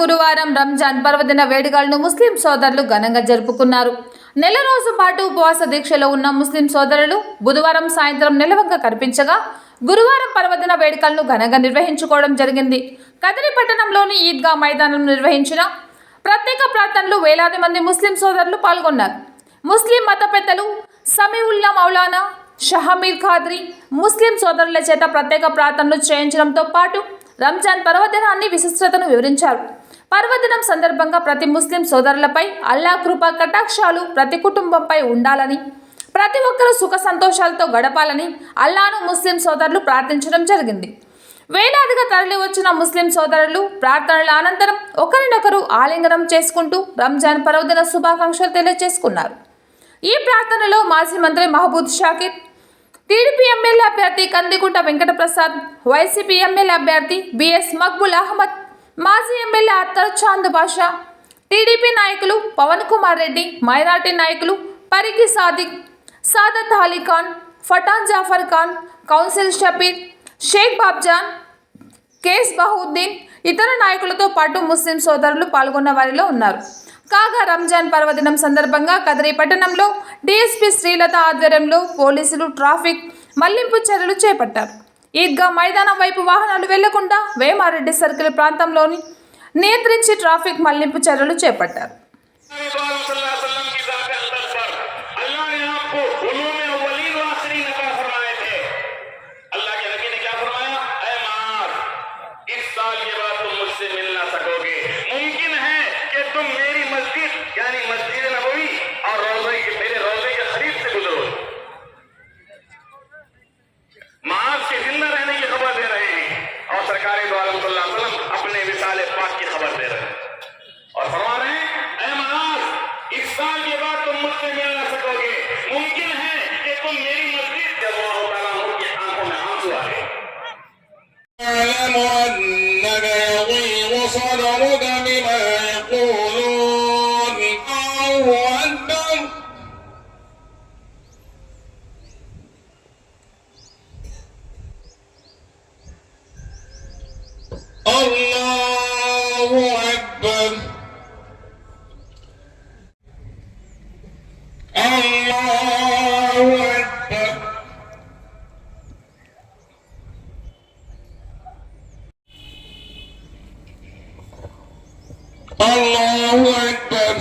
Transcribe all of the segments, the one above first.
గురువారం రంజాన్ పర్వదిన వేడుకలను ముస్లిం సోదరులు ఘనంగా జరుపుకున్నారు. నెల రోజు పాటు ఉపవాస దీక్షలో ఉన్న ముస్లిం సోదరులు బుధవారం సాయంత్రం నెలవంక కనిపించగా గురువారం పర్వదిన వేడుకలను ఘనంగా నిర్వహించుకోవడం జరిగింది. కదిరి పట్టణంలోని ఈద్గా మైదానం నిర్వహించిన ప్రత్యేక ప్రార్థనలు వేలాది మంది ముస్లిం సోదరులు పాల్గొన్నారు. ముస్లిం మత పెద్దలు సమీఉల్లా మౌలానా షహమీర్ ఖాద్రి ముస్లిం సోదరుల చేత ప్రత్యేక ప్రార్థనలు చేయించడంతో పాటు రంజాన్ పర్వదినాన్ని విశిష్టతను వివరించారు. పర్వదినం సందర్భంగా ప్రతి ముస్లిం సోదరులపై అల్లా కృప కటాక్షాలు ప్రతి కుటుంబంపై ఉండాలని, ప్రతి ఒక్కరూ సుఖ సంతోషాలతో గడపాలని అల్లాను ముస్లిం సోదరులు ప్రార్థించడం జరిగింది. వేలాదిగా తరలి వచ్చిన ముస్లిం సోదరులు ప్రార్థనల అనంతరం ఒకరినొకరు ఆలింగనం చేసుకుంటూ రంజాన్ పర్వదిన శుభాకాంక్షలు తెలియజేసుకున్నారు. ఈ ప్రార్థనలో మాజీ మంత్రి మహబూద్ షాకిర్, టీడీపీ ఎమ్మెల్యే అభ్యర్థి కందికుంట వెంకటప్రసాద్, వైసీపీ ఎమ్మెల్యే అభ్యర్థి బిఎస్ మక్బుల్ అహ్మద్, మాజీ ఎమ్మెల్యే అత్తర్ చాంద్ బాషా, టీడీపీ నాయకులు పవన్ కుమార్ రెడ్డి, మైనార్టీ నాయకులు పరిగి సాదిక్, సాదత్ అలీ ఖాన్, ఫటాన్ జాఫర్ ఖాన్, కౌన్సిల్ షబీర్, షేక్ బాబ్జాన్, కేస్ బహుద్దీన్, ఇతర నాయకులతో పాటు ముస్లిం సోదరులు పాల్గొన్న వారిలో ఉన్నారు. కాగా రంజాన్ పర్వదినం సందర్భంగా కదిరి పట్టణంలో డీఎస్పీ శ్రీలత ఆధ్వర్యంలో పోలీసులు ట్రాఫిక్ మళ్లింపు చర్యలు చేపట్టారు. ఈద్గా మైదానం వైపు వాహనాలు వెళ్లకుండా వేమారెడ్డి సర్కిల్ ప్రాంతంలోని నియంత్రించి ట్రాఫిక్ మళ్లింపు చర్యలు చేపట్టారు. यानी मस्जिद नबवी और रोज़े के मेरे रोज़े के करीब से गुजरो। माज के जिंदा रहने की खबर दे रहे हैं और सरकार दो आलम सल्लल्लाहु अलैहि वसल्लम अपने विसाले पाक की खबर दे रहे हैं और फरमा रहे हैं, ऐ माज, इस साल के बाद तुम मुझसे मिल न सकोगे। मुमकिन है कि तुम मेरी मस्जिद से अल्लाह तआला की आंखों में आंसू आ गए। Allahu Akbar, Allahu Akbar, Allahu Akbar.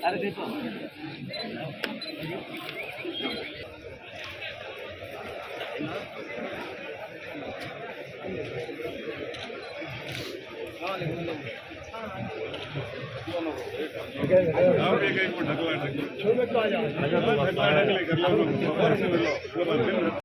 अरे देखो आप एक ढकला